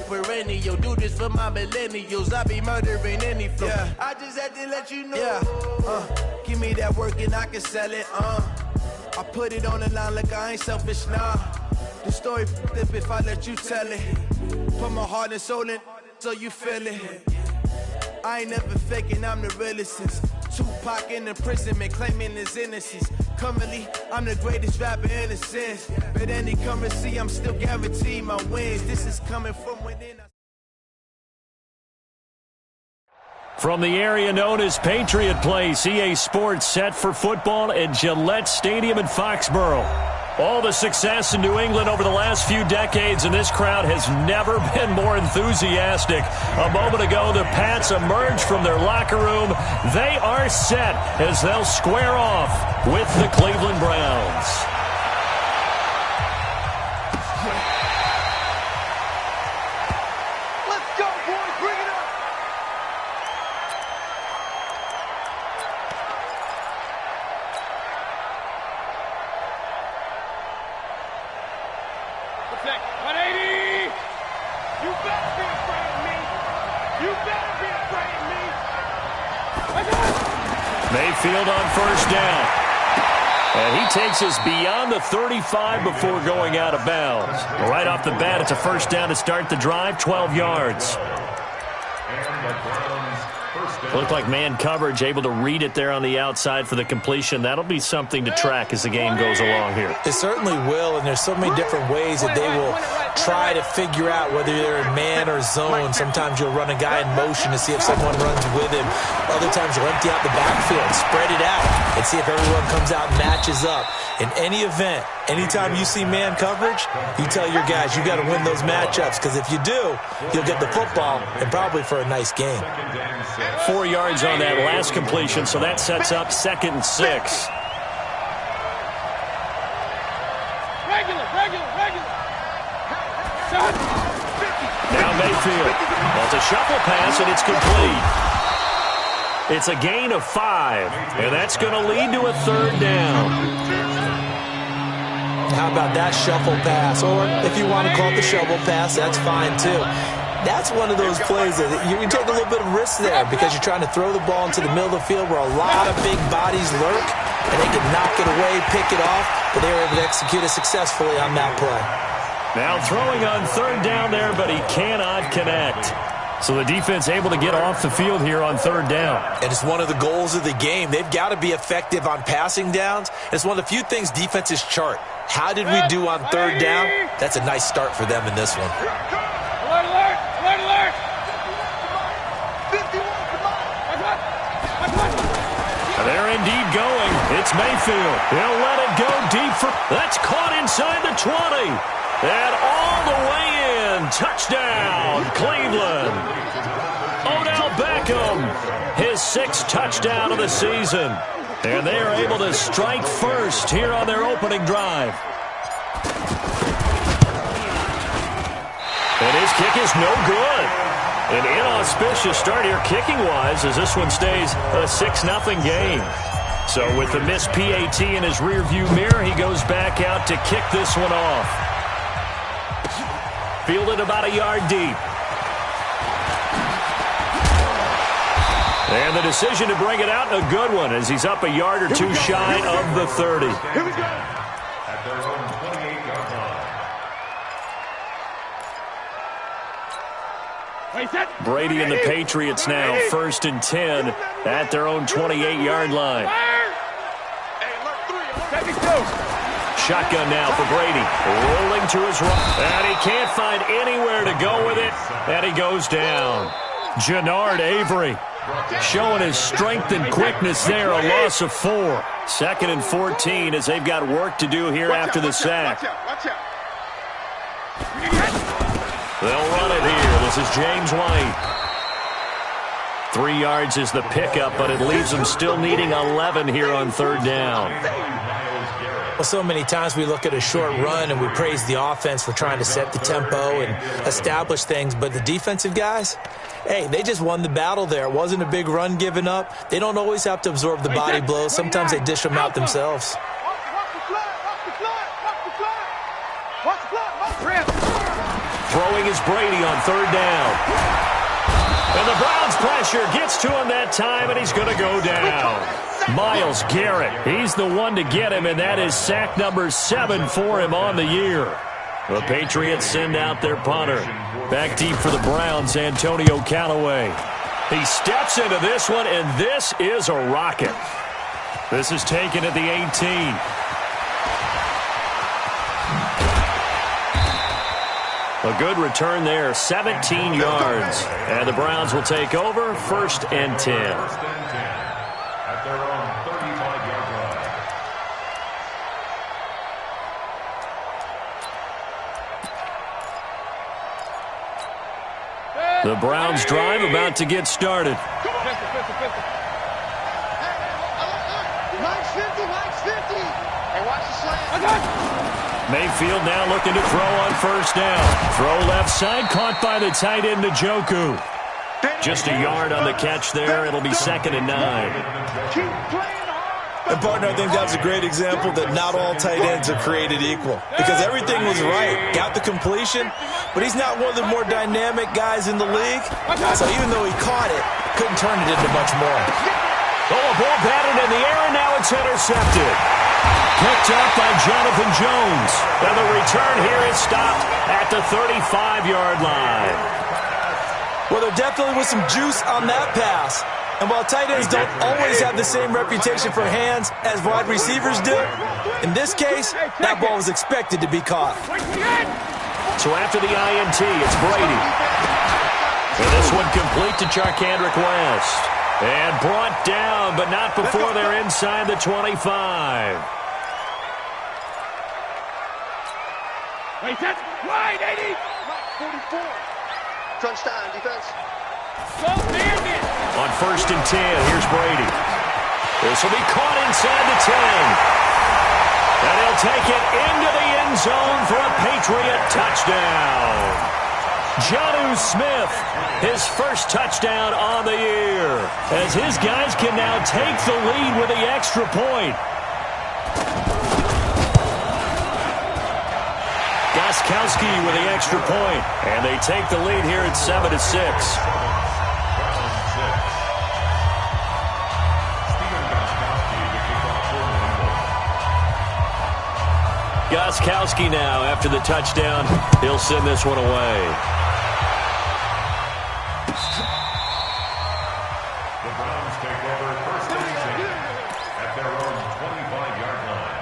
perennial. Do this for my millennials. I be murdering any flow. Yeah. I just had to let you know. Yeah. Give me that work and I can sell it. I put it on the line like I ain't selfish, nah. The story flip if I let you tell it. Put my heart and soul in so you feel it. I ain't never faking, I'm the realest since Tupac in imprisonment, claiming his innocence. Currently, I'm the greatest rapper in a sense. But any currency, I'm still guaranteed my wins. This is coming from within. From the area known as Patriot Place, EA Sports set for football at Gillette Stadium in Foxborough. All the success in New England over the last few decades, and this crowd has never been more enthusiastic. A moment ago, the Pats emerged from their locker room. They are set as they'll square off with the Cleveland Browns. Mayfield on first down. And he takes us beyond the 35 before going out of bounds. Right off the bat, it's a first down to start the drive, 12 yards. Looked like man coverage, able to read it there on the outside for the completion. That'll be something to track as the game goes along here. It certainly will, and there's so many different ways that they will try to figure out whether they're in man or zone. Sometimes you'll run a guy in motion to see if someone runs with him. Other times you'll empty out the backfield, spread it out, and see if everyone comes out and matches up. In any event, anytime you see man coverage, you tell your guys you got to win those matchups, because if you do, you'll get the football and probably for a nice game. 4 yards on that last completion, so that sets up 2nd and 6. Now Mayfield. Well, it's a shuffle pass, and it's complete. It's a gain of 5, and that's going to lead to a 3rd down. How about that shuffle pass? Or if you want to call it the shovel pass, that's fine too. That's one of those plays that you can take a little bit of risk there because you're trying to throw the ball into the middle of the field where a lot of big bodies lurk, and they can knock it away, pick it off, but they were able to execute it successfully on that play. Now throwing on 3rd down there, but he cannot connect. So the defense able to get off the field here on 3rd down. And it's one of the goals of the game. They've got to be effective on passing downs. It's one of the few things defenses chart. How did we do on 3rd down? That's a nice start for them in this one. Alert, alert, alert, alert. 51, come on. They're indeed going. It's Mayfield. He'll let it go deep for... That's caught inside the 20. And all the way in. Touchdown, Cleveland. Odell Beckham, his 6th touchdown of the season. And they are able to strike first here on their opening drive. And his kick is no good. An inauspicious start here kicking-wise as this one stays a 6-0 game. So with the missed PAT in his rearview mirror, he goes back out to kick this one off. Fielded about a yard deep. And the decision to bring it out, a good one, as he's up a yard or two shy of the 30. Here we go. At their own 28-yard line. Brady and the Patriots now 1st and 10 at their own 28-yard line. Shotgun now for Brady. Rolling to his right. And he can't find anywhere to go with it. And he goes down. Jannard Avery showing his strength and quickness there. A loss of 4. 2nd and 14 as they've got work to do here after the sack. They'll run it here. This is James White. 3 yards is the pickup, but it leaves them still needing 11 here on 3rd down. Well, so many times we look at a short run and we praise the offense for trying to set the tempo and establish things, but the defensive guys, hey, they just won the battle there. It wasn't a big run given up. They don't always have to absorb the body blows. Sometimes they dish them out themselves. Throwing is Brady on third down. And the Browns pressure gets to him that time, and he's going to go down. Myles Garrett, he's the one to get him, and that is sack number 7 for him on the year. The Patriots send out their punter. Back deep for the Browns, Antonio Callaway. He steps into this one, and this is a rocket. This is taken at the 18. A good return there, 17 yards. And the Browns will take over, 1st and 10. At their own 35-yard line. The Browns drive about to get started. Mike's 50. Hey, watch the slant. Mayfield now looking to throw on first down. Throw left side, caught by the tight end, Njoku. Just a yard on the catch there. It'll be 2nd and 9. Keep playing hard. And, partner, I think that's a great example that not all tight ends are created equal. Because everything was right. Got the completion, but he's not one of the more dynamic guys in the league. So even though he caught it, couldn't turn it into much more. Oh, a ball batted in the air, and now it's intercepted. Picked up by Jonathan Jones. And the return here is stopped at the 35-yard line. Well, there definitely was some juice on that pass. And while tight ends don't always have the same reputation for hands as wide receivers do, in this case, that ball was expected to be caught. So after the INT, it's Brady. And this one complete to Charkandrick West. And brought down, but not before they're inside the 25. Wait, that's wide, 80. 44. Crunch time, defense. Go, Bandit. On 1st and 10, here's Brady. This will be caught inside the 10. And he'll take it into the end zone for a Patriot touchdown. Jonnu Smith, his first touchdown on the year, as his guys can now take the lead with the extra point. Gostkowski with the extra point, and they take the lead here at 7-6. Gostkowski now, after the touchdown, he'll send this one away. The Browns take over 1st and 10 at their own 25-yard line.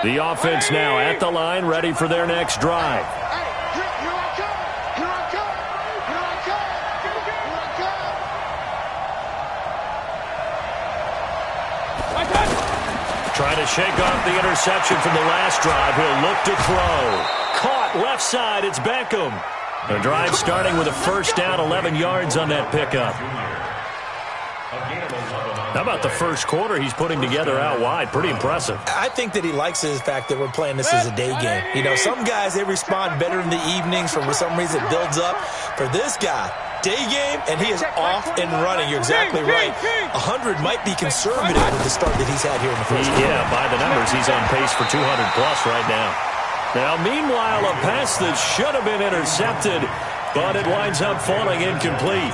The offense now at the line, ready for their next drive. Trying to shake off the interception from the last drive. He'll look to throw. Caught left side. It's Beckham. The drive starting with a first down, 11 yards on that pickup. How about the first quarter he's putting together out wide? Pretty impressive. I think that he likes the fact that we're playing this as a day game. You know, some guys, they respond better in the evenings. For some reason, it builds up. For this guy, day game, and he is off and running. You're exactly right. 100 might be conservative with the start that he's had here in the first quarter. Yeah, by the numbers, he's on pace for 200-plus right now. Now, meanwhile, a pass that should have been intercepted, but it winds up falling incomplete.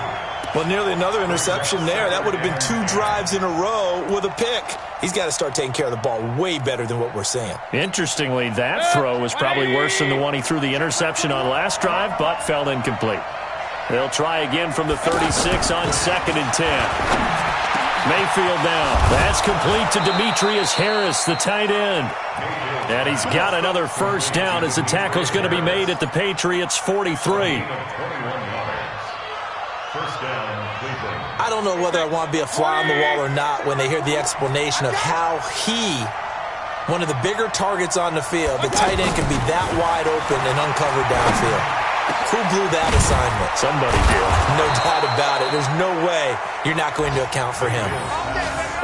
Well, nearly another interception there. That would have been 2 drives in a row with a pick. He's got to start taking care of the ball way better than what we're seeing. Interestingly, that throw was probably worse than the one he threw the interception on last drive, but fell incomplete. They'll try again from the 36 on 2nd and 10. Mayfield now. That's complete to Demetrius Harris, the tight end. And he's got another first down as the tackle's going to be made at the Patriots' 43. I don't know whether I want to be a fly on the wall or not when they hear the explanation of how he, one of the bigger targets on the field, the tight end can be that wide open and uncovered downfield. Who blew that assignment? Somebody did. No doubt about it. There's no way you're not going to account for him.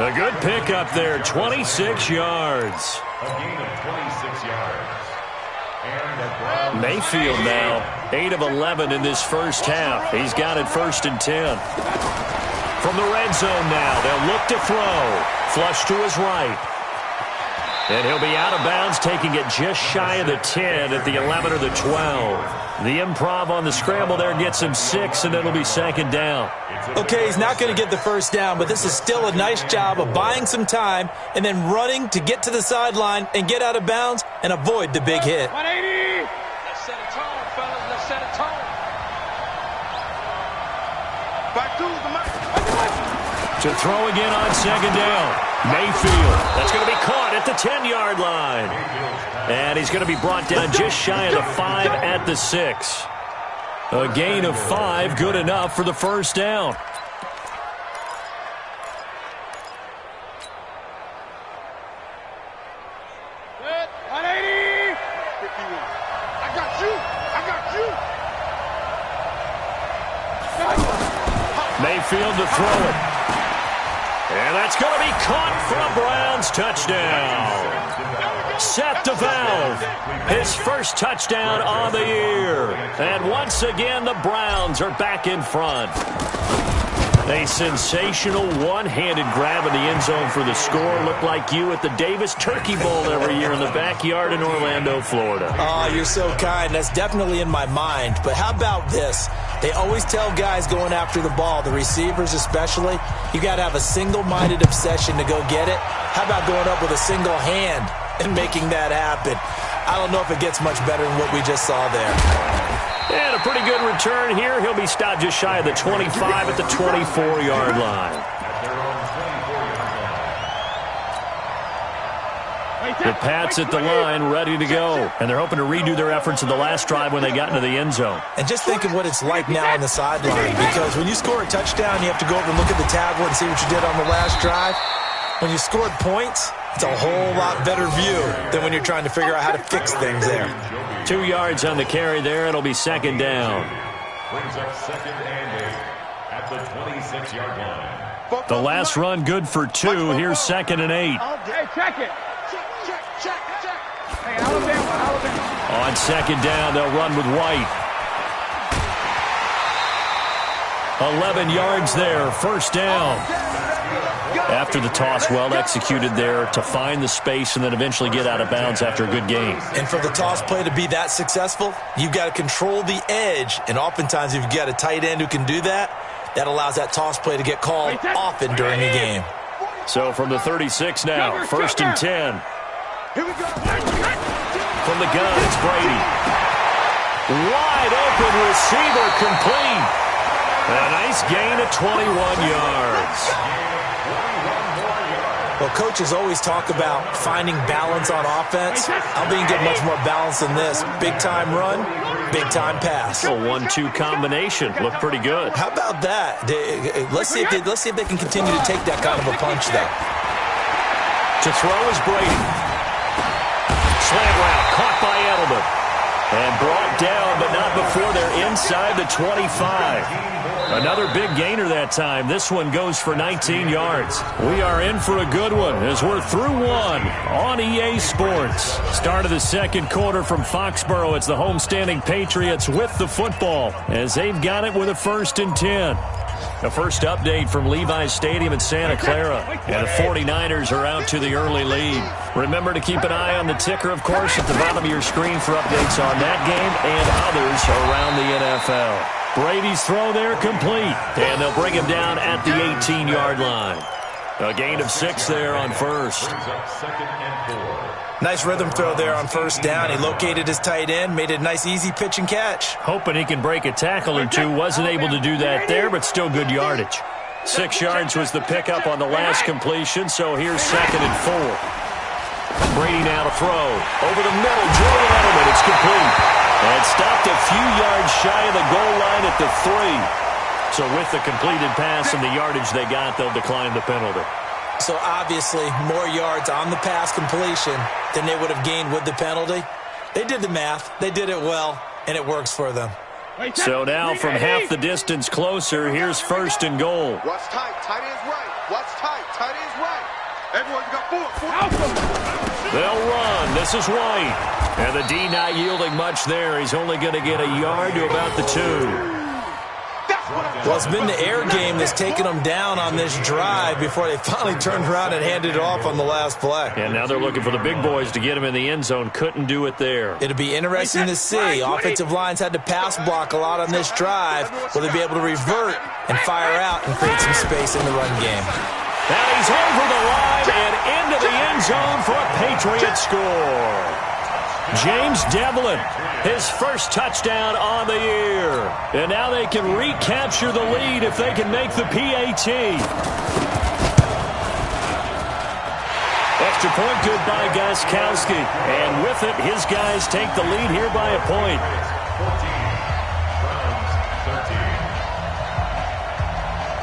A good pickup there, 26 yards. A gain of 26 yards. Mayfield now, 8 of 11 in this first half. He's got it 1st and 10. From the red zone now, they'll look to throw. Flush to his right. And he'll be out of bounds, taking it just shy of the 10 at the 11 or the 12. The improv on the scramble there gets him 6, and it'll be second down. Okay, he's not going to get the first down, but this is still a nice job of buying some time and then running to get to the sideline and get out of bounds and avoid the big hit. 180. Let's set a tone, fellas. Let's set a tone. Back to the mic. To throw again on second down. Mayfield. That's going to be caught at the 10-yard line. And he's going to be brought down just shy of the 5 at the 6. A gain of 5, good enough for the first down. Good. 180. 51. I got you. Mayfield to throw it. And that's going to be caught for a Browns touchdown. Seth DeValve, his first touchdown on the year. And once again, the Browns are back in front. A sensational one-handed grab in the end zone for the score. Looked like you at the Davis Turkey Bowl every year in the backyard in Orlando, Florida. Oh, you're so kind. That's definitely in my mind. But how about this? They always tell guys going after the ball, the receivers especially, you got to have a single-minded obsession to go get it. How about going up with a single hand and making that happen? I don't know if it gets much better than what we just saw there. And a pretty good return here. He'll be stopped just shy of the 25 at the 24-yard line. The Pats at the line, ready to go. And they're hoping to redo their efforts in the last drive when they got into the end zone. And just think of what it's like now on the sideline. Because when you score a touchdown, you have to go over and look at the tablet and see what you did on the last drive. When you scored points, it's a whole lot better view than when you're trying to figure out how to fix things there. 2 yards on the carry there. It'll be second down. Brings up second and 8 at the 26-yard line. The last run good for 2. Here's second and 8. Hey, check it. Check. Hey, Alabama. On second down, they'll run with White. 11 yards there, first down. After the toss, well executed there to find the space and then eventually get out of bounds after a good game. And for the toss play to be that successful, you've got to control the edge. And oftentimes, if you've got a tight end who can do that, that allows that toss play to get called often during a game. So from the 36 now, first and 10. Here we go. From the gun, it's Brady. Wide open receiver complete. A nice gain of 21 yards. Well, coaches always talk about finding balance on offense. I'm being get much more balance than this. Big-time run, big-time pass. A 1-2 combination. Looked pretty good. How about that? Let's see if they can continue to take that kind of a punch, though. To throw is Brady. Slant route, caught by Edelman. And brought down, but not before they're inside the 25. Another big gainer that time. This one goes for 19 yards. We are in for a good one as we're through one on EA Sports. Start of the second quarter from Foxborough. It's the homestanding Patriots with the football as they've got it with a first and 10. The first update from Levi's Stadium in Santa Clara. And the 49ers are out to the early lead. Remember to keep an eye on the ticker, of course, at the bottom of your screen for updates on that game and others around the NFL. Brady's throw there complete. And they'll bring him down at the 18-yard line. A gain of 6 there on first. Nice rhythm throw there on first down. He located his tight end, made it a nice easy pitch and catch. Hoping he can break a tackle or two. Wasn't able to do that there, but still good yardage. 6 yards was the pickup on the last completion, so here's second and 4. Brady now to throw. Over the middle, Julian Edelman. It's complete. And stopped a few yards shy of the goal line at the 3. So with the completed pass and the yardage they got, they'll decline the penalty. So obviously more yards on the pass completion than they would have gained with the penalty. They did the math. They did it well, and it works for them. So now from half the distance closer, here's first and goal. Watch tight. Tight end's right. Watch tight. Tight end's right. Everyone, you got 4. They'll run. This is White. And the D not yielding much there. He's only going to get a yard to about the 2. Well, it's been the air game that's taken them down on this drive before they finally turned around and handed it off on the last play. And now they're looking for the big boys to get him in the end zone. Couldn't do it there. It'll be interesting to see. Offensive lines had to pass block a lot on this drive. Will they be able to revert and fire out and create some space in the run game? Now he's over the line and into the end zone for a Patriot score. James Devlin, his first touchdown on the year. And now they can recapture the lead if they can make the PAT. Extra point good by Gostkowski. And with it, his guys take the lead here by a point.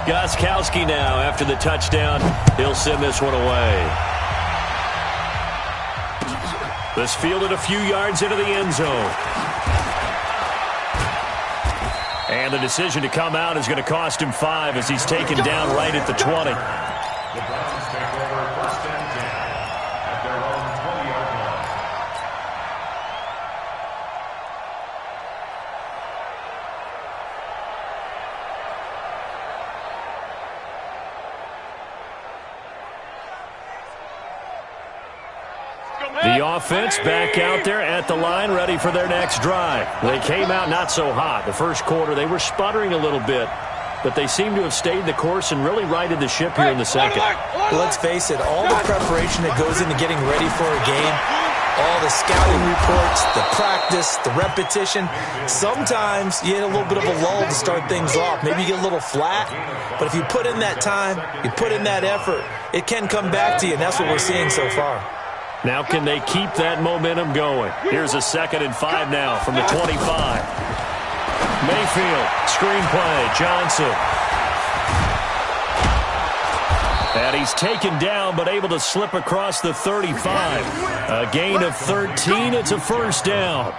14, Gostkowski now after the touchdown. He'll send this one away. This fielded a few yards into the end zone. And the decision to come out is going to cost him 5 as he's taken down right at the 20. The Browns take over 1st and 10 at their own 20-yard line. The offense back out there at the line, ready for their next drive. They came out not so hot. The first quarter, they were sputtering a little bit, but they seem to have stayed the course and really righted the ship here in the second. Well, let's face it, all the preparation that goes into getting ready for a game, all the scouting reports, the practice, the repetition, sometimes you hit a little bit of a lull to start things off. Maybe you get a little flat, but if you put in that time, you put in that effort, it can come back to you, and that's what we're seeing so far. Now can they keep that momentum going? Here's a 2nd and 5 now from the 25. Mayfield, screenplay, Johnson. And he's taken down but able to slip across the 35. A gain of 13, it's a first down.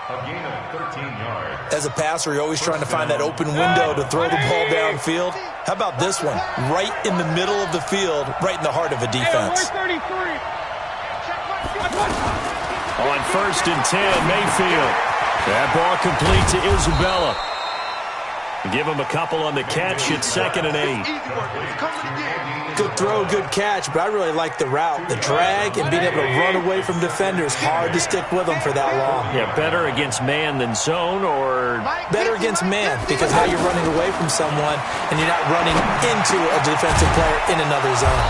A gain of 13 yards. As a passer, you're always trying to find that open window to throw the ball downfield. How about this one? Right in the middle of the field, right in the heart of a defense. On 1st and 10, Mayfield. That ball complete to Isabella. Give him a couple on the catch. It's 2nd and 8. Good throw, good catch, but I really like the route. The drag and being able to run away from defenders. Hard to stick with them for that long. Yeah, better against man than zone, or better against man, because now you're running away from someone and you're not running into a defensive player in another zone.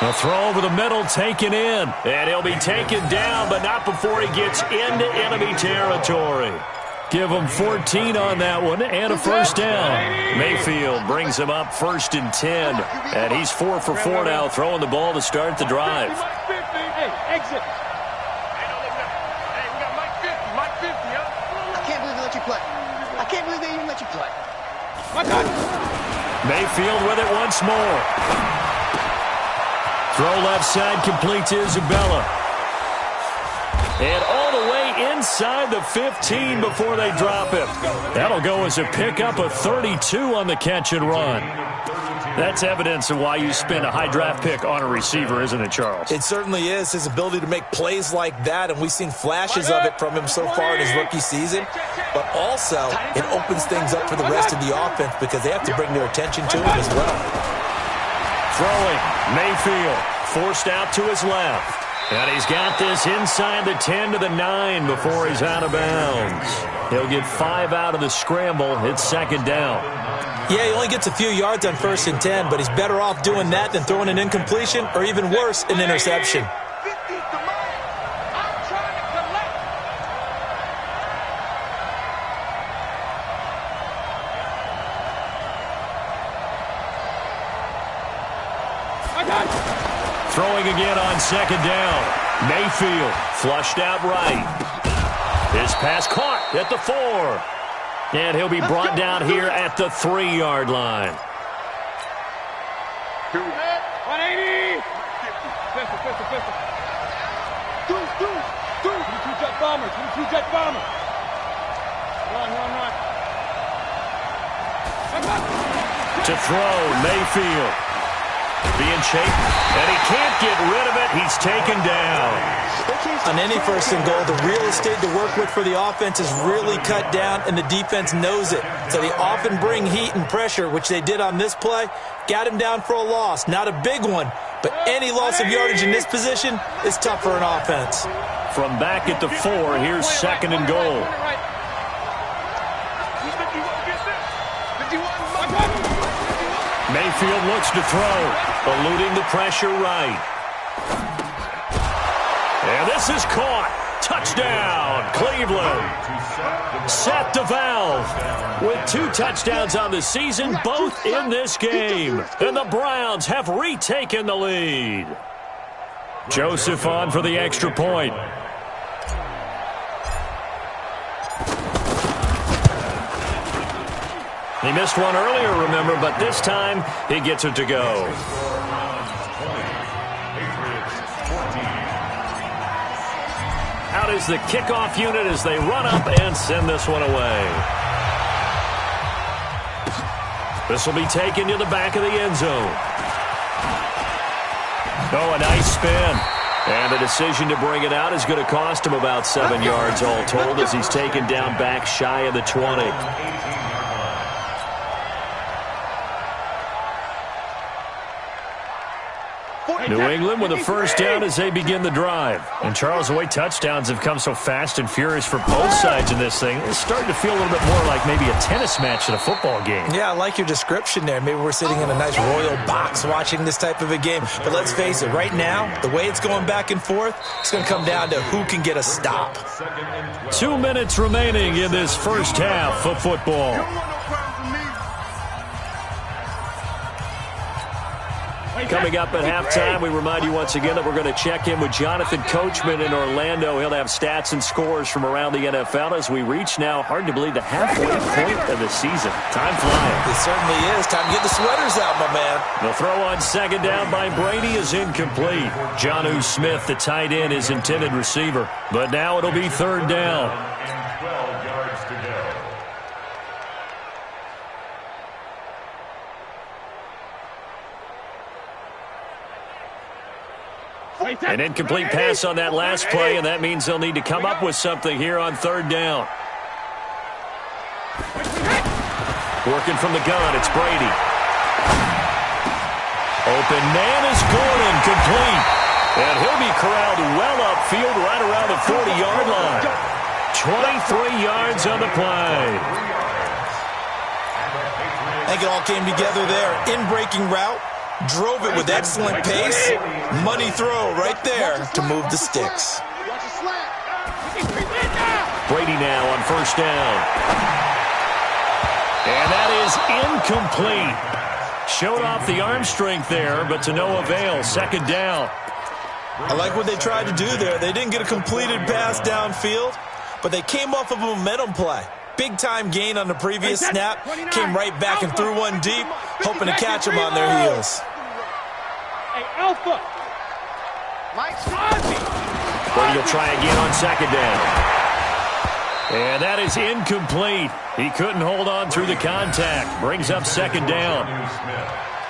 A throw over the middle, taken in. And he'll be taken down, but not before he gets into enemy territory. Give him 14 on that one and a first down. Mayfield brings him up 1st and 10. And he's 4 for 4 now, throwing the ball to start the drive. Exit. I can't believe they let you play. I can't believe they even let you play. Mayfield with it once more. Throw left side, complete to Isabella. And all the way inside the 15 before they drop him. That'll go as a pickup of 32 on the catch and run. That's evidence of why you spend a high draft pick on a receiver, isn't it, Charles? It certainly is, his ability to make plays like that, and we've seen flashes of it from him so far in his rookie season. But also, it opens things up for the rest of the offense because they have to bring their attention to him as well. Throwing, Mayfield, forced out to his left. And he's got this inside the 10 to the 9 before he's out of bounds. He'll get 5 out of the scramble. It's 2nd down. Yeah, he only gets a few yards on 1st and 10, but he's better off doing that than throwing an incompletion or even worse, an interception. Throwing again on 2nd down. Mayfield flushed out right. His pass caught at the 4. And he'll be brought down here at the 3-yard line. 180. Pistol. Two jet bombers. Run. To throw, Mayfield. Being chased, and he can't get rid of it. He's taken down. On any first and goal, the real estate to work with for the offense is really cut down, and the defense knows it. So they often bring heat and pressure, which they did on this play. Got him down for a loss. Not a big one, but any loss of yardage in this position is tough for an offense. From back at the 4, here's second and goal. Mayfield looks to throw, eluding the pressure right. And this is caught. Touchdown, Cleveland. Set the valve with 2 touchdowns on the season, both in this game. And the Browns have retaken the lead. Joseph on for the extra point. He missed one earlier, remember, but this time he gets it to go. Out is the kickoff unit as they run up and send this one away. This will be taken to the back of the end zone. Oh, a nice spin. And the decision to bring it out is going to cost him about 7 yards all told as he's taken down back shy of the 20. New England with a first down as they begin the drive. And Charles, the way touchdowns have come so fast and furious for both sides in this thing, it's starting to feel a little bit more like maybe a tennis match at a football game. Yeah, I like your description there. Maybe we're sitting in a nice royal box watching this type of a game. But let's face it, right now, the way it's going back and forth, it's going to come down to who can get a stop. 2 minutes remaining in this first half of football. Coming up at halftime, we remind you once again that we're going to check in with Jonathan Coachman in Orlando. He'll have stats and scores from around the NFL as we reach now, hard to believe, the halfway point of the season. Time flying. It certainly is. Time to get the sweaters out, my man. The throw on second down by Brady is incomplete. Jonnu Smith, the tight end, is intended receiver. But now it'll be third down. 12 yards to go. An incomplete pass on that last play, and that means they'll need to come up with something here on third down. Working from the gun, it's Brady. Open man is Gordon, complete. And he'll be corralled well upfield right around the 40-yard line. 23 yards on the play. I think it all came together there. In-breaking route. Drove it with excellent pace. Money throw right there to move the sticks. Brady now on first down. And that is incomplete. Showed off the arm strength there, but to no avail. Second down. I like what they tried to do there. They didn't get a completed pass downfield, but they came off of a momentum play. Big-time gain on the previous snap. Came right back and threw one deep, hoping to catch them on their heels. Hey, Alpha. Brady will try again on second down. And that is incomplete. He couldn't hold on through the contact. Brings up second down.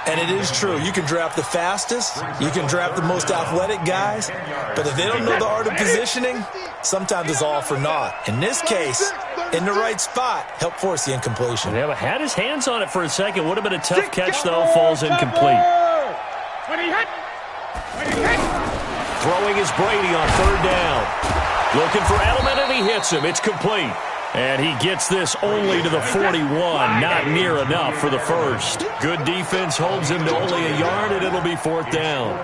And it is true. You can draft the fastest. You can draft the most athletic guys. But if they don't know the art of positioning, sometimes it's all for naught. In this case, in the right spot, help force the incompletion. Yeah, but had his hands on it for a second. Would have been a tough catch, though. Falls incomplete. Throwing is Brady on third down. Looking for Edelman, and he hits him. It's complete. And he gets this only to the 41. Not near enough for the first. Good defense holds him to only a yard, and it'll be fourth down.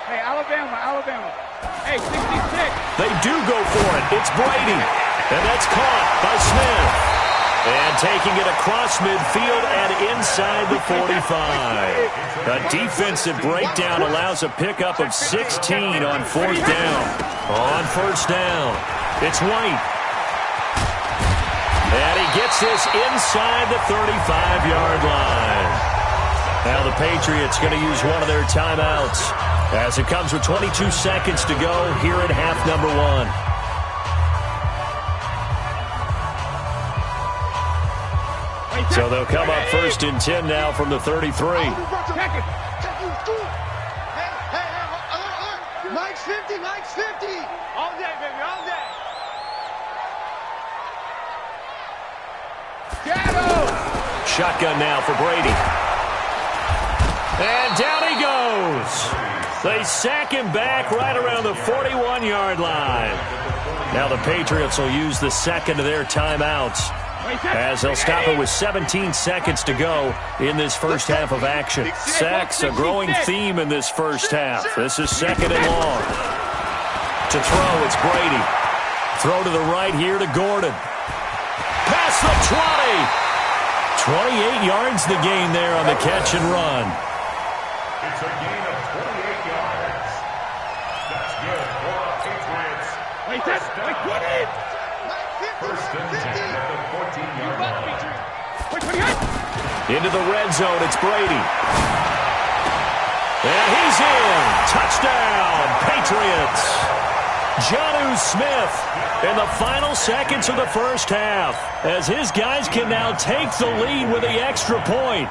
Hey, Alabama. Hey, 66. They do go for it. It's Brady. And that's caught by Smith. And taking it across midfield and inside the 45. A defensive breakdown allows a pickup of 16 on fourth down. On first down, it's White. And he gets this inside the 35-yard line. Now the Patriots going to use one of their timeouts as it comes with 22 seconds to go here at half number one. So they'll come up 1st and 10 now from the 33. Check it. Mike's 50, Mike's 50. All day, baby, all day. Shotgun now for Brady. And down he goes. They sack him back right around the 41-yard line. Now the Patriots will use the second of their timeouts, as they'll stop it with 17 seconds to go in this first half of action. Sacks, a growing theme in this first half. This is 2nd and long. To throw, it's Brady. Throw to the right here to Gordon. Past the 20. 28 yards the gain there on the catch and run. It's a gain of 28 yards. That's good for the Patriots. Wait, put it. 1st and 10 at the 14-yard line. Into the red zone, it's Brady. And he's in. Touchdown, Patriots. Jonnu Smith in the final seconds of the first half, as his guys can now take the lead with the extra point.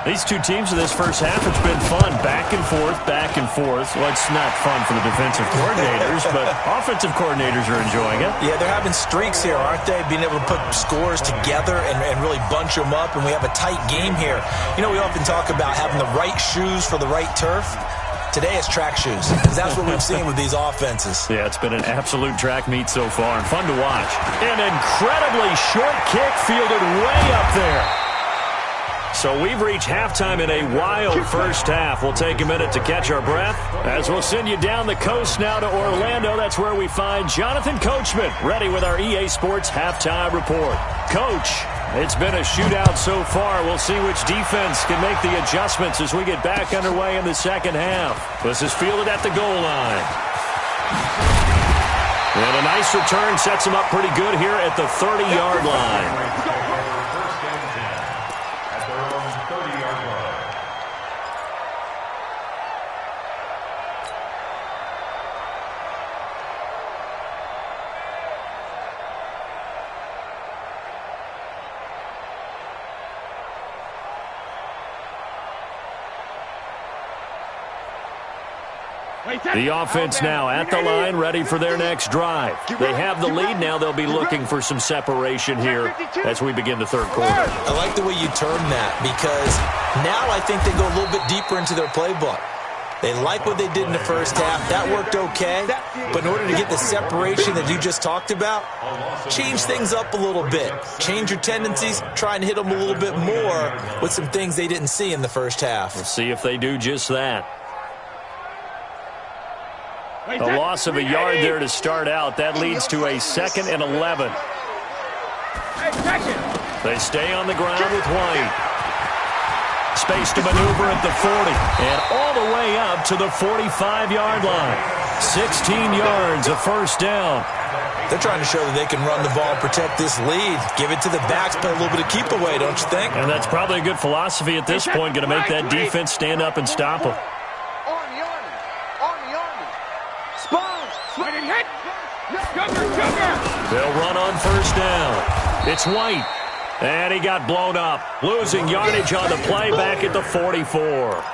These two teams in this first half, it's been fun. Back and forth, back and forth. Well, it's not fun for the defensive coordinators, but offensive coordinators are enjoying it. Yeah, they're having streaks here, aren't they? Being able to put scores together and really bunch them up, and we have a tight game here. You know, we often talk about having the right shoes for the right turf. Today it's track shoes, because that's what we've seen with these offenses. Yeah, it's been an absolute track meet so far, and fun to watch. An incredibly short kick fielded way up there. So we've reached halftime in a wild first half. We'll take a minute to catch our breath, as we'll send you down the coast now to Orlando. That's where we find Jonathan Coachman, ready with our EA Sports Halftime Report. Coach, it's been a shootout so far. We'll see which defense can make the adjustments as we get back underway in the second half. This is fielded at the goal line. And a nice return sets him up pretty good here at the 30-yard line. The offense now at the line, ready for their next drive. They have the lead. Now they'll be looking for some separation here as we begin the third quarter. I like the way you term that, because now I think they go a little bit deeper into their playbook. They like what they did in the first half. That worked okay. But in order to get the separation that you just talked about, change things up a little bit. Change your tendencies. Try and hit them a little bit more with some things they didn't see in the first half. We'll see if they do just that. A loss of a yard there to start out. That leads to a 2nd and 11. They stay on the ground with White. Space to maneuver at the 40. And all the way up to the 45-yard line. 16 yards, a first down. They're trying to show that they can run the ball and protect this lead. Give it to the backs, play a little bit of keep away, don't you think? And that's probably a good philosophy at this point. Going to make that defense stand up and stop them. They'll run on first down. It's White. And he got blown up. Losing yardage on the play back at the 44.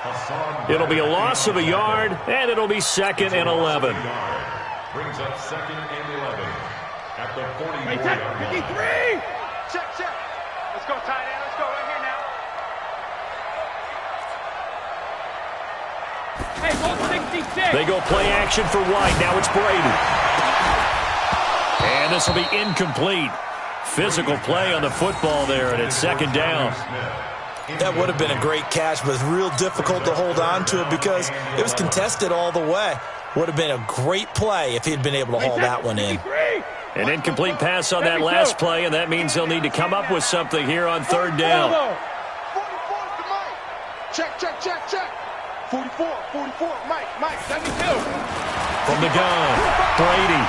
It'll be a loss of a yard, and it'll be 2nd and 11. Brings up 2nd and 11 at the 44-yard line. 53! Check. Let's go, tight end. Let's go right here now. Hey, go 66. They go play action for White. Now it's Brady. And this will be incomplete. Physical play on the football there, and it's 2nd down. That would have been a great catch, but it's real difficult to hold on to it because it was contested all the way. Would have been a great play if he'd been able to haul that one in. An incomplete pass on that last play, and that means they'll need to come up with something here on 3rd down. 44 to Mike. Check. 44, Mike, 72. From the gun, Brady.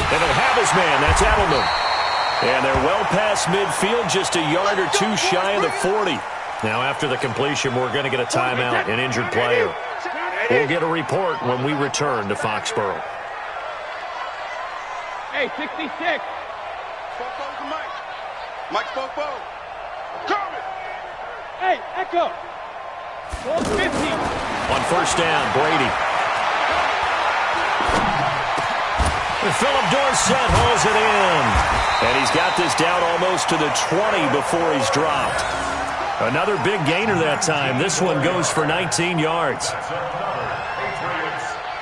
And he'll have his man. That's Edelman. And they're well past midfield, just a yard or two shy of the 40. Now, after the completion, we're going to get a timeout, an injured player. We'll get a report when we return to Foxborough. Hey, 66. Mike Spopo. Coming. Hey, Echo. 50. On first down, Brady. And Philip Dorsett holds it in. And he's got this down almost to the 20 before he's dropped. Another big gainer that time. This one goes for 19 yards.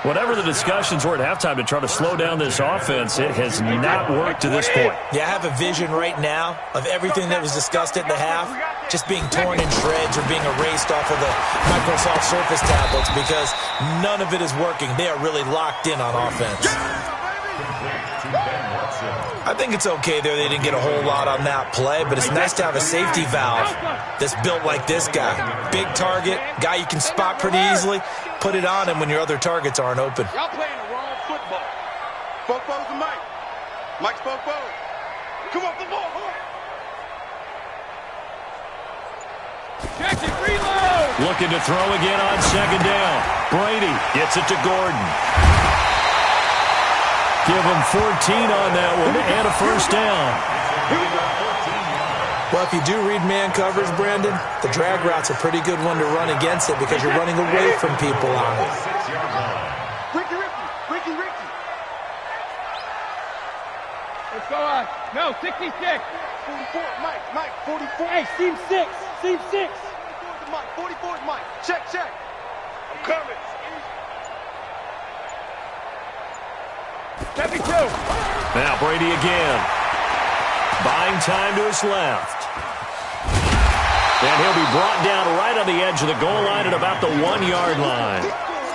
Whatever the discussions were at halftime to try to slow down this offense, it has not worked to this point. Yeah, I have a vision right now of everything that was discussed at the half just being torn in shreds or being erased off of the Microsoft Surface tablets because none of it is working. They are really locked in on offense. I think it's okay there. They didn't get a whole lot on that play, but it's nice to have a safety valve that's built like this guy. Big target, guy you can spot pretty easily. Put it on him when your other targets aren't open. Y'all playing the wrong football. Spopo's the Mike. Mike Spopo. Come off the ball. Check it, reload. Looking to throw again on second down. Brady gets it to Gordon. Give him 14 on that one and a first down. Well, if you do read man coverage, Brandon, the drag route's a pretty good one to run against it because you're running away from people on it. Ricky. Let's go on. No, 66. 44, Mike, 44. Hey, seam 6. 44 is Mike, 44 is Mike. Check. I'm coming. 72. Now Brady again. Buying time to his left. And he'll be brought down right on the edge of the goal line at about the 1-yard line.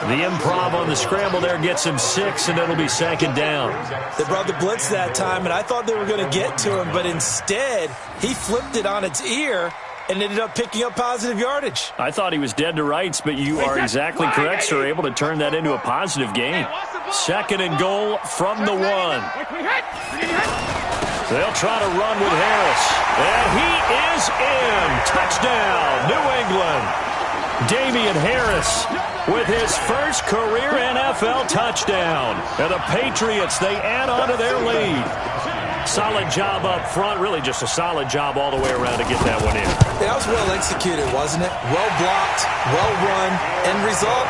The improv on the scramble there gets him 6, and it'll be second down. They brought the blitz that time, and I thought they were going to get to him, but instead he flipped it on its ear and ended up picking up positive yardage. I thought he was dead to rights, but you are exactly correct, sir. Able to turn that into a positive gain. Second and goal from the 1. They'll try to run with Harris. And he is in. Touchdown, New England. Damian Harris with his first career NFL touchdown. And the Patriots, they add on to their lead. Solid job up front. Really just a solid job all the way around to get that one in. That was well executed, wasn't it? Well blocked, well run. End result,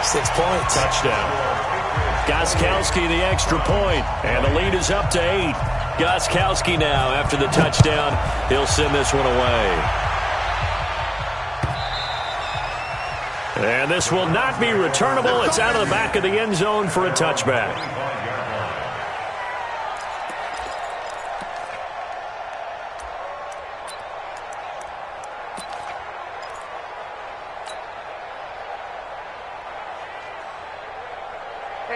6 points. Touchdown. Gostkowski the extra point. And the lead is up to 8. Gostkowski now, after the touchdown, he'll send this one away. And this will not be returnable. It's out of the back of the end zone for a touchback.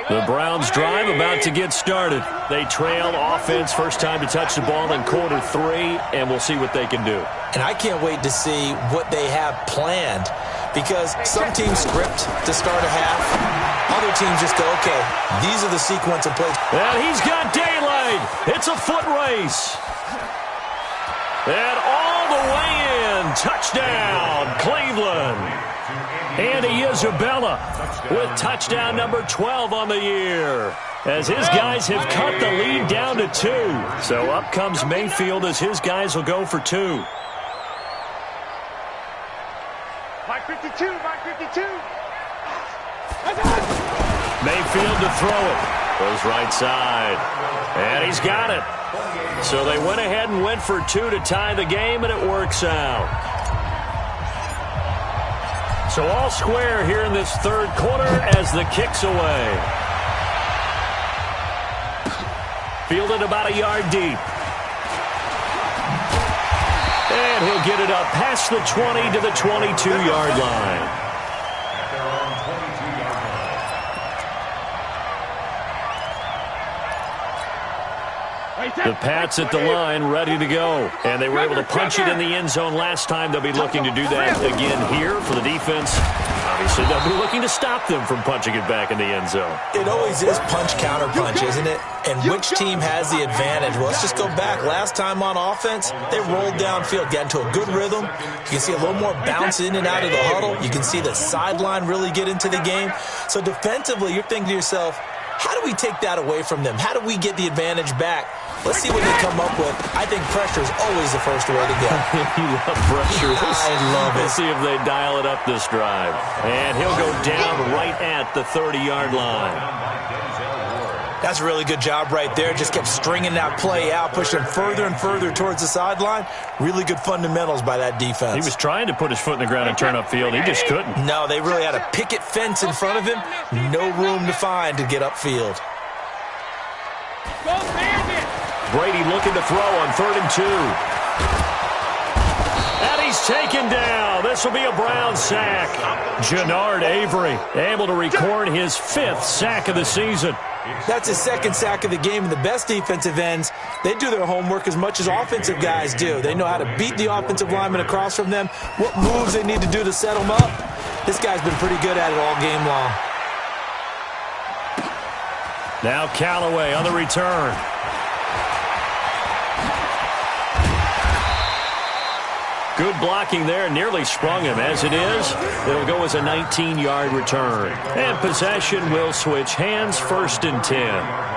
The Browns drive about to get started. They trail offense, first time to touch the ball in quarter 3, and we'll see what they can do. And I can't wait to see what they have planned because some teams script to start a half. Other teams just go, okay, these are the sequence of plays. And he's got daylight. It's a foot race. And all the way in. Touchdown, Cleveland. Andy Isabella with touchdown number 12 on the year as his guys have cut the lead down to 2. So up comes Mayfield as his guys will go for 2. Mike 52. Mayfield to throw it. Goes right side. And he's got it. So they went ahead and went for 2 to tie the game, and it works out. So all square here in this third quarter as the kick's away. Fielded about a yard deep. And he'll get it up past the 20 to the 22-yard line. The Pats at the line, ready to go. And they were able to punch it in the end zone last time. They'll be looking to do that again here for the defense. Obviously, they'll be looking to stop them from punching it back in the end zone. It always is punch-counter-punch, isn't it? And which team has the advantage? Well, let's just go back. Last time on offense, they rolled downfield, got into a good rhythm. You can see a little more bounce in and out of the huddle. You can see the sideline really get into the game. So defensively, you're thinking to yourself, How do we take that away from them? How do we get the advantage back? Let's see what they come up with. I think pressure is always the first way to go. You love pressure. I love it. Let's see if they dial it up this drive. And he'll go down right at the 30-yard line. That's a really good job right there. Just kept stringing that play out, pushing further and further towards the sideline. Really good fundamentals by that defense. He was trying to put his foot in the ground and turn upfield. He just couldn't. No, they really had a picket fence in front of him. No room to find to get upfield. Brady looking to throw on 3rd and 2. And he's taken down. This will be a Brown sack. Jannard Avery able to record his 5th sack of the season. That's his 2nd sack of the game, and the best defensive ends, they do their homework as much as offensive guys do. They know how to beat the offensive lineman across from them, what moves they need to do to set them up. This guy's been pretty good at it all game long. Now Callaway on the return. Good blocking there, nearly sprung him. As it is, it'll go as a 19-yard return. And possession will switch hands, 1st and 10.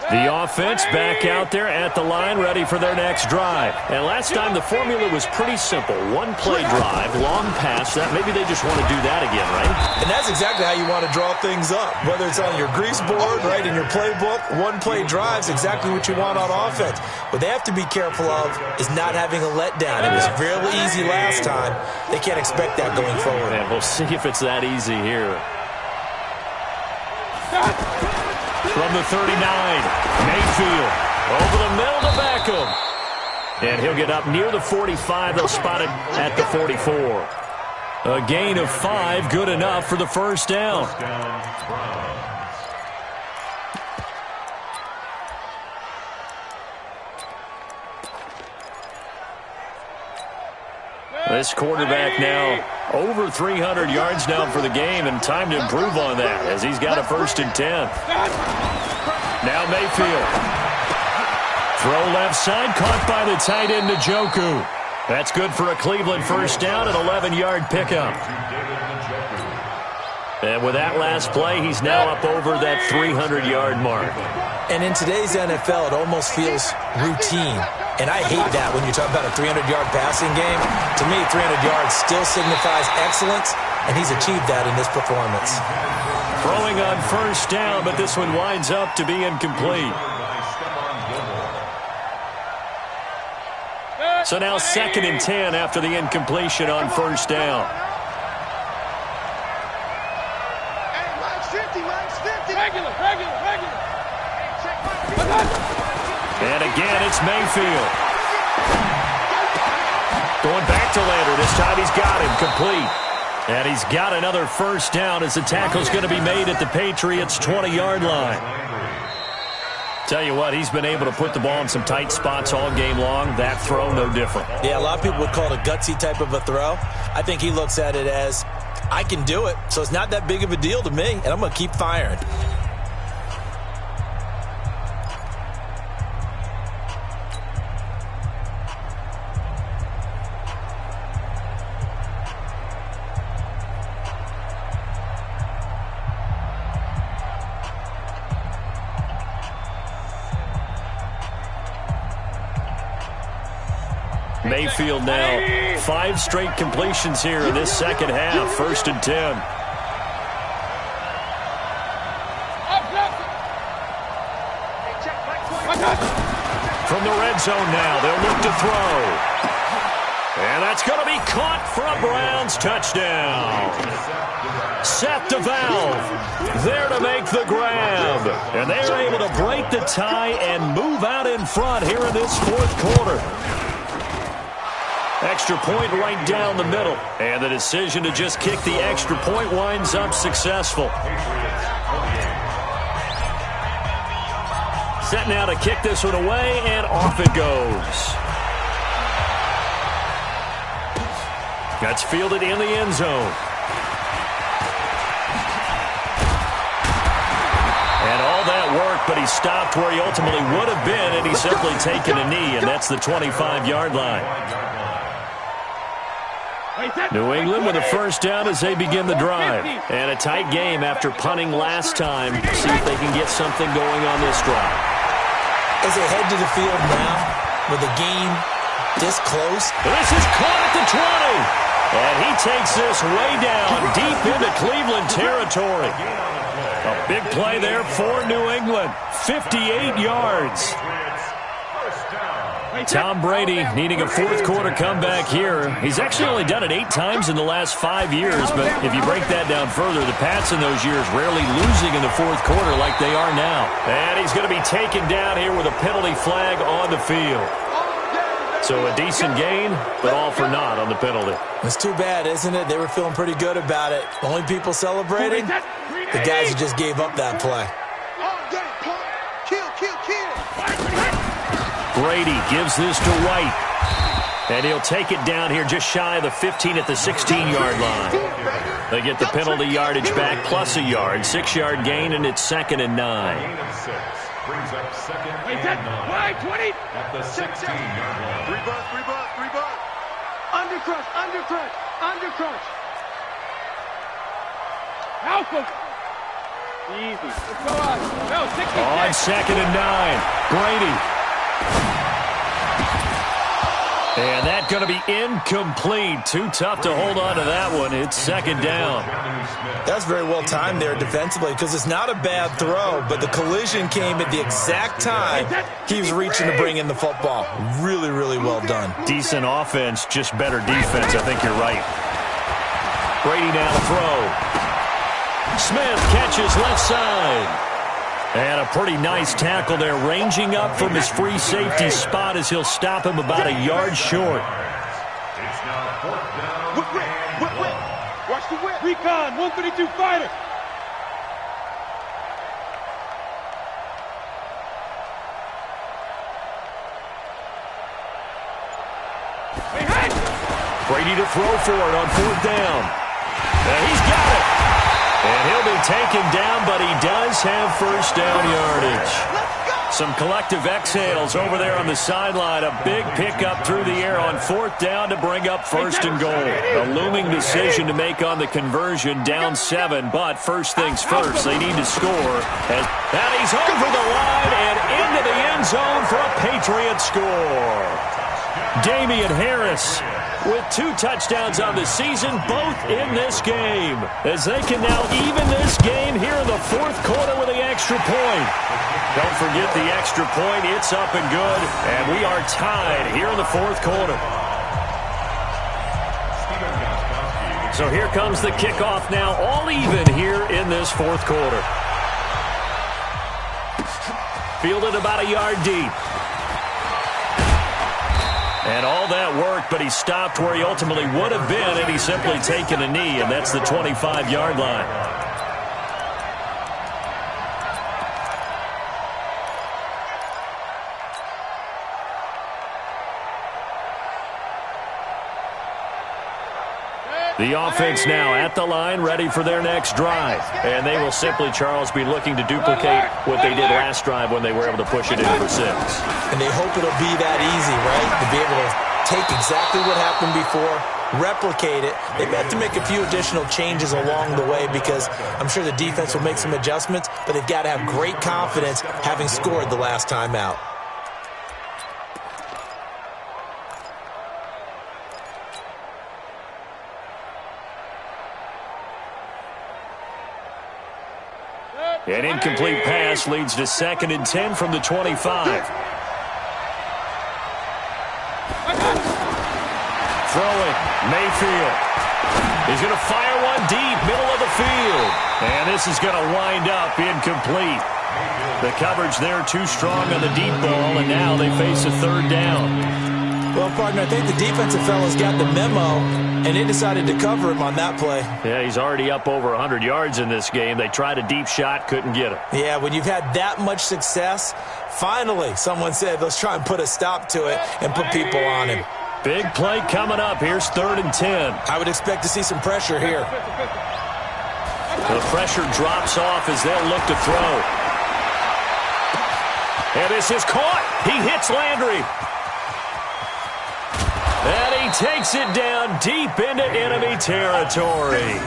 The offense back out there at the line, ready for their next drive. And last time the formula was pretty simple. 1-play drive, long pass. That maybe they just want to do that again, right? And that's exactly how you want to draw things up. Whether it's on your grease board, right, in your playbook, 1-play drive's exactly what you want on offense. What they have to be careful of is not having a letdown. It was really easy last time. They can't expect that going forward. And we'll see if it's that easy here. From the 39, Mayfield over the middle to Beckham. And he'll get up near the 45. They'll spot it at the 44. A gain of 5, good enough for the 1st down. This quarterback now over 300 yards now for the game, and time to improve on that as he's got a 1st and 10. Now Mayfield. Throw left side, caught by the tight end Njoku. That's good for a Cleveland 1st down, an 11-yard pickup. And with that last play, he's now up over that 300-yard mark. And in today's NFL, it almost feels routine. And I hate that when you talk about a 300-yard passing game. To me, 300 yards still signifies excellence, and he's achieved that in this performance. Throwing on 1st down, but this one winds up to be incomplete. So now 2nd and 10 after the incompletion on 1st down. And again, it's Mayfield. Going back to Lander. This time he's got him complete. And he's got another 1st down as the tackle's going to be made at the Patriots' 20-yard line. Tell you what, he's been able to put the ball in some tight spots all game long. That throw, no different. Yeah, a lot of people would call it a gutsy type of a throw. I think he looks at it as, I can do it, so it's not that big of a deal to me, and I'm going to keep firing. Mayfield now 5 straight completions here in this 2nd half. 1st and 10. From the red zone now, they'll look to throw. And that's going to be caught for a Browns touchdown. Seth DeValve there to make the grab. And they're able to break the tie and move out in front here in this 4th quarter. Extra point right down the middle. And the decision to just kick the extra point winds up successful. Set now to kick this one away, and off it goes. That's fielded in the end zone. And all that he stopped where he ultimately would have been, and he's simply taken a knee, and that's the 25-yard line. New England with a first down as they begin the drive. And a tight game after punting last time. See if they can get something going on this drive. As they head to the field now, with the game this close. This is caught at the 20. And he takes this way down, deep into Cleveland territory. A big play there for New England. 58 yards. Tom Brady needing a fourth-quarter comeback here. He's actually only done it 8 times in the last 5 years, but if you break that down further, the Pats in those years rarely losing in the fourth quarter like they are now. And he's going to be taken down here with a penalty flag on the field. So a decent gain, but all for naught on the penalty. It's too bad, isn't it? They were feeling pretty good about it. The only people celebrating, the guys who just gave up that play. Brady gives this to White. And he'll take it down here just shy of the 15 at the 16-yard line. They get the penalty yardage back plus a yard. 6-yard gain, and it's 2nd and 9. Brings up 2nd and 9. 20. At the 16-yard line. 3 bucks. Undercrush. Alpha. Easy. Let's go on. No, 60. On 2nd and 9. Brady. And that's going to be incomplete. Too tough to hold on to that one. It's 2nd down. That's very well timed there defensively because it's not a bad throw, but the collision came at the exact time he was reaching to bring in the football. Really, really well done. Decent offense, just better defense. I think you're right. Brady now to throw. Smith catches left side. And a pretty nice tackle there, ranging up from his free safety spot as he'll stop him about a yard short. It's now 4th down. Whip. Watch the whip. Recon, 132 fighter. Brady to throw for it on 4th down. And he's got it. And he'll be taken down, but he does have first down yardage. Some collective exhales over there on the sideline. A big pickup through the air on 4th down to bring up 1st and goal. A looming decision to make on the conversion, down 7. But first things first, they need to score. And he's over the line and into the end zone for a Patriot score. Damian Harris with 2 touchdowns on the season, both in this game, as they can now even this game here in the 4th quarter with the extra point. Don't forget the extra point. It's up and good, and we are tied here in the 4th quarter. So here comes the kickoff now, all even here in this 4th quarter. Fielded about a yard deep. And all that work, but he stopped where he ultimately would have been, and he's simply taken a knee, and that's the 25-yard line. The offense now at the line, ready for their next drive. And they will simply, Charles, be looking to duplicate what they did last drive when they were able to push it in for 6. And they hope it'll be that easy, right? To be able to take exactly what happened before, replicate it. They may have to make a few additional changes along the way because I'm sure the defense will make some adjustments, but they've got to have great confidence having scored the last time out. An incomplete pass leads to 2nd and 10 from the 25. Throwing, Mayfield. He's going to fire one deep, middle of the field. And this is going to wind up incomplete. The coverage there too strong on the deep ball, and now they face a 3rd down. Well, partner, I think the defensive fellas got the memo, and they decided to cover him on that play. Yeah, he's already up over 100 yards in this game. They tried a deep shot, couldn't get it. Yeah, when you've had that much success, finally someone said, let's try and put a stop to it and put people on him. Big play coming up. Here's 3rd and 10. I would expect to see some pressure here. The pressure drops off as they'll look to throw. And this is caught. He hits Landry. And he takes it down deep into enemy territory.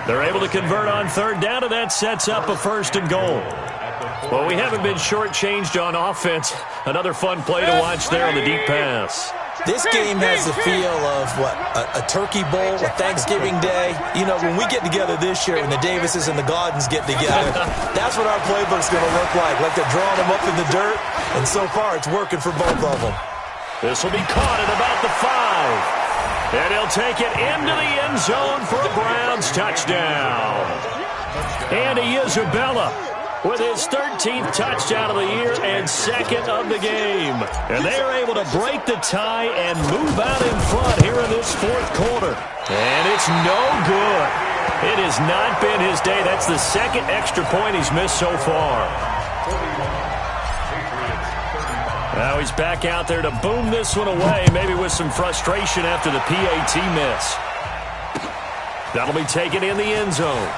They're able to convert on third down, and that sets up a 1st and goal. Well, we haven't been shortchanged on offense. Another fun play to watch there on the deep pass. This game has the feel of, a turkey bowl, a Thanksgiving Day. You know, when we get together this year, when the Davises and the Gaudens get together, that's what our playbook's going to look like they're drawing them up in the dirt, and so far it's working for both of them. This will be caught at about the 5. And he'll take it into the end zone for a Browns touchdown. Andy Isabella with his 13th touchdown of the year and 2nd of the game. And they are able to break the tie and move out in front here in this 4th quarter. And it's no good. It has not been his day. That's the 2nd extra point he's missed so far. Now he's back out there to boom this one away, maybe with some frustration after the PAT miss. That'll be taken in the end zone.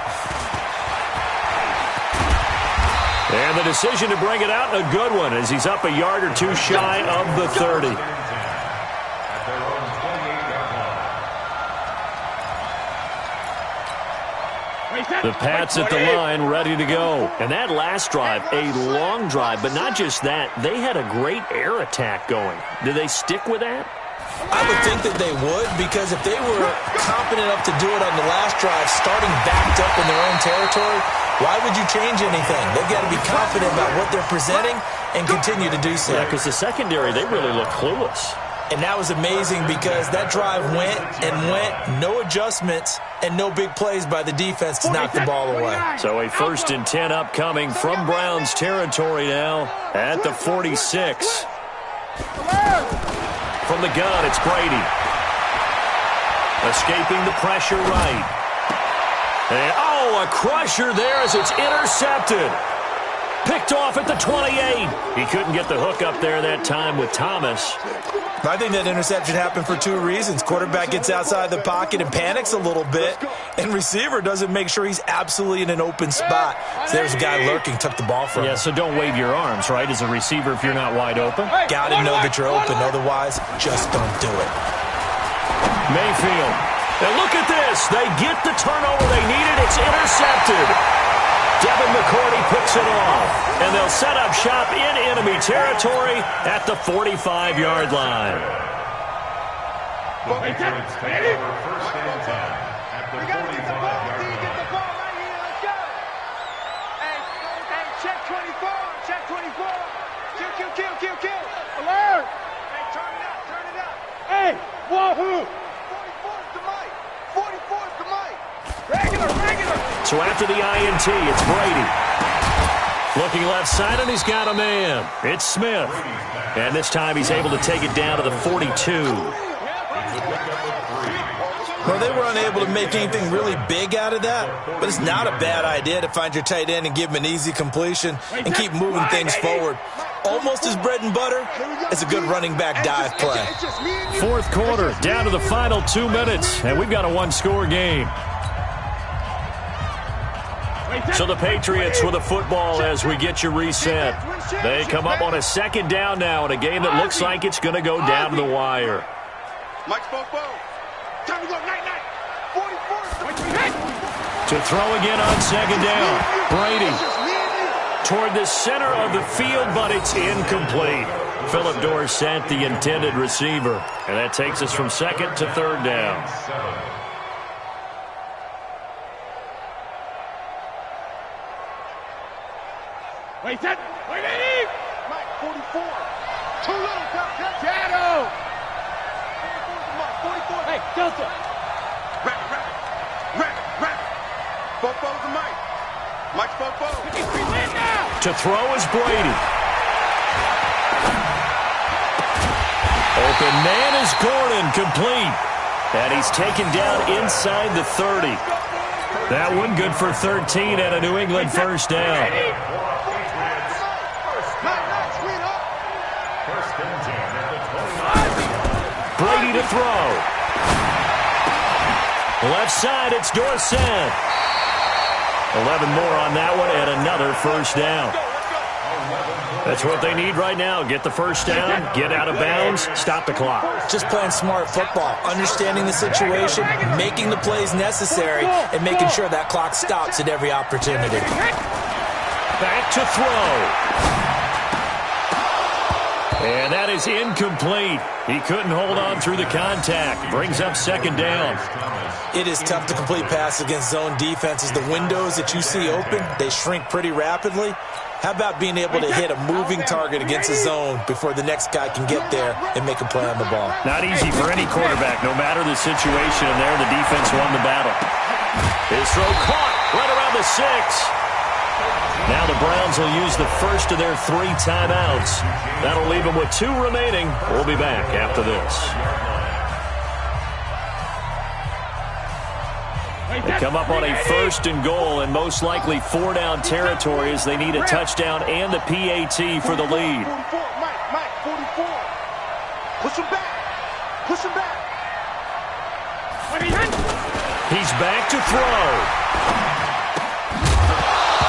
And the decision to bring it out, a good one, as he's up a yard or two shy of the 30. The Pats at the line, ready to go. And that last drive, a long drive, but not just that. They had a great air attack going. Did they stick with that? I would think that they would, because if they were confident enough to do it on the last drive, starting backed up in their own territory, why would you change anything? They've got to be confident about what they're presenting and continue to do so. Yeah, because the secondary, they really look clueless. And that was amazing because that drive went and went, no adjustments, and no big plays by the defense to knock the ball away. So a 1st and 10 upcoming from Browns territory now at the 46. From the gun, it's Brady. Escaping the pressure right. And, a crusher there as it's intercepted. Picked off at the 28. He couldn't get the hook up there that time with Thomas. I think that interception happened for 2 reasons. Quarterback gets outside the pocket and panics a little bit, and receiver doesn't make sure he's absolutely in an open spot. So there's a guy lurking, took the ball from him. Yeah, so don't wave your arms, right, as a receiver if you're not wide open. Got to know that you're open. Otherwise, just don't do it. Mayfield. And look at this. They get the turnover they needed. It's intercepted. Devin McCourty picks it off. And they'll set up shop in enemy territory at the 45-yard line. The Patriots take over 1st and 10 at the 45-yard line. Get the ball right here. Let's go. Hey, check 24. Check 24. Kill. Alert! Hey, turn it up. Hey, wahoo! 44's the mic. 44's the mic. Regular! So after the INT, it's Brady. Looking left side, and he's got a man. It's Smith. And this time he's able to take it down to the 42. Well, they were unable to make anything really big out of that, but it's not a bad idea to find your tight end and give him an easy completion and keep moving things forward. Almost as bread and butter as a good running back dive play. 4th quarter, down to the final 2 minutes, and we've got a 1-score game. So the Patriots with a football as we get you reset. They come up on a 2nd down now in a game that looks like it's going to go down to the wire. Mike Bobo. Time to go. Night. 44's the mic. To throw again on 2nd down. Brady toward the center of the field, but it's incomplete. Philip Dorsett, the intended receiver. And that takes us from 2nd to 3rd down. Wait, Mike, 44. Too little, Shadow! 44. Hey, Delta! Rap. Bobo's the mic. Mike Bobo. To throw is Brady. Open man is Gordon, complete. And he's taken down inside the 30. That one good for 13 and a New England 1st down. Brady to throw. Left side, it's Dorsett. 11 more on that one and another 1st down. That's what they need right now. Get the first down, get out of bounds, stop the clock. Just playing smart football, understanding the situation, making the plays necessary, and making sure that clock stops at every opportunity. Back to throw. And that is incomplete. He couldn't hold on through the contact. Brings up second down. It is tough to complete passes against zone defenses. The windows that you see open, they shrink pretty rapidly. How about being able to hit a moving target against a zone before the next guy can get there and make a play on the ball? Not easy for any quarterback, no matter the situation. And there, the defense won the battle. His throw caught right around the 6. Now the Browns will use the first of their 3 timeouts. That'll leave them with 2 remaining. We'll be back after this. They come up on a 1st and goal and most likely 4-down territory as they need a touchdown and the PAT for the lead. 44, Mike, 44. Push him back. Push him back. He's back to throw.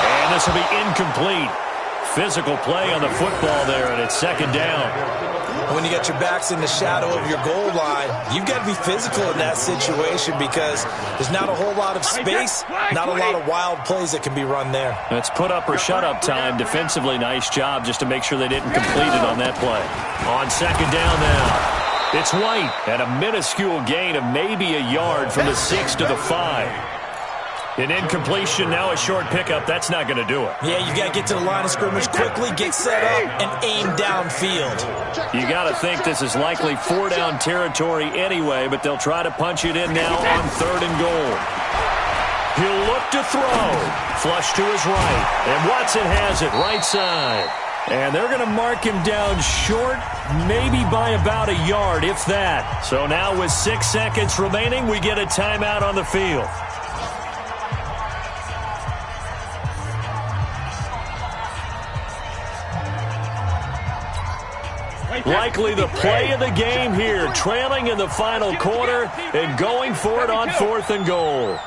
And this will be incomplete. Physical play on the football there, and it's second down. When you got your backs in the shadow of your goal line, you've got to be physical in that situation because there's not a whole lot of space, not a lot of wild plays that can be run there. That's put up or shut up time. Defensively, nice job just to make sure they didn't complete it on that play. On second down now, it's White at a minuscule gain of maybe a yard from the 6 to the 5. An incompletion, now a short pickup. That's not going to do it. Yeah, you got to get to the line of scrimmage quickly, get set up, and aim downfield. You got to think this is likely 4-down territory anyway, but they'll try to punch it in now on 3rd and goal. He'll look to throw. Flush to his right. And Watson has it right side. And they're going to mark him down short, maybe by about a yard, if that. So now with 6 seconds remaining, we get a timeout on the field. Likely the play of the game here, trailing in the final quarter and going for it on 4th and goal.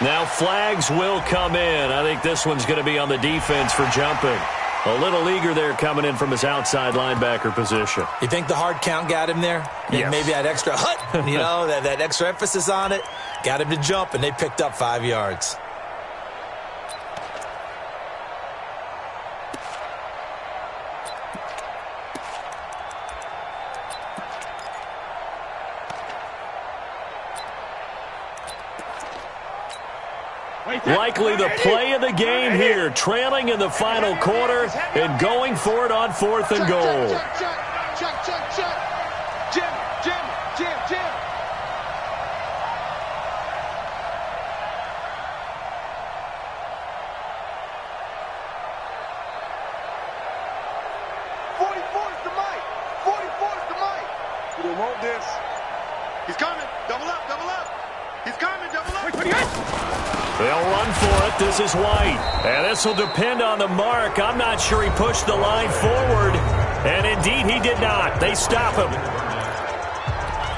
Now flags will come in. I think this one's going to be on the defense for jumping. A little eager there coming in from his outside linebacker position. You think the hard count got him there? Yes. Maybe that extra that extra emphasis on it got him to jump, and they picked up 5 yards. Likely the play of the game here, trailing in the final quarter and going for it on 4th and goal. Check. Jim. 44's the mic. 44's the mic. We don't want this. He's coming. Double up. He's coming. Double up. They'll run for it. This is White. And this will depend on the mark. I'm not sure he pushed the line forward. And indeed, he did not. They stop him.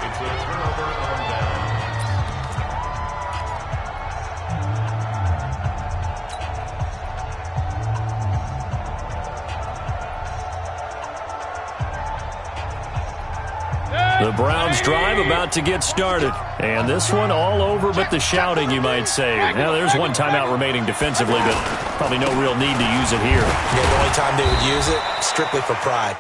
It's a turnover on down. The Browns drive about to get started. And this one all over but the shouting, you might say. Now, there's 1 timeout remaining defensively, but probably no real need to use it here. Yeah, the only time they would use it, strictly for pride.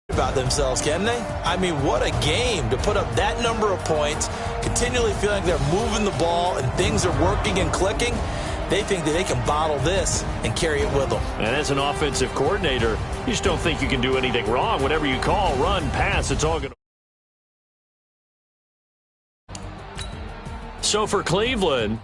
About themselves, can they? I mean, what a game to put up that number of points, continually feeling they're moving the ball and things are working and clicking. They think that they can bottle this and carry it with them. And as an offensive coordinator, you just don't think you can do anything wrong. Whatever you call, run, pass, it's all going to. So for Cleveland,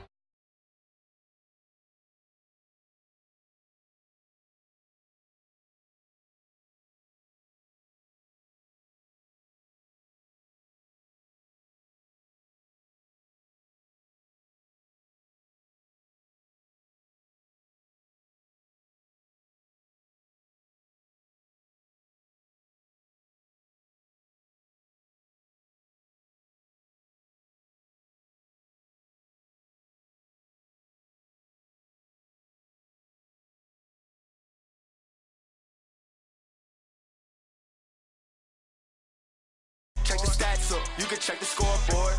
You can check the scoreboard.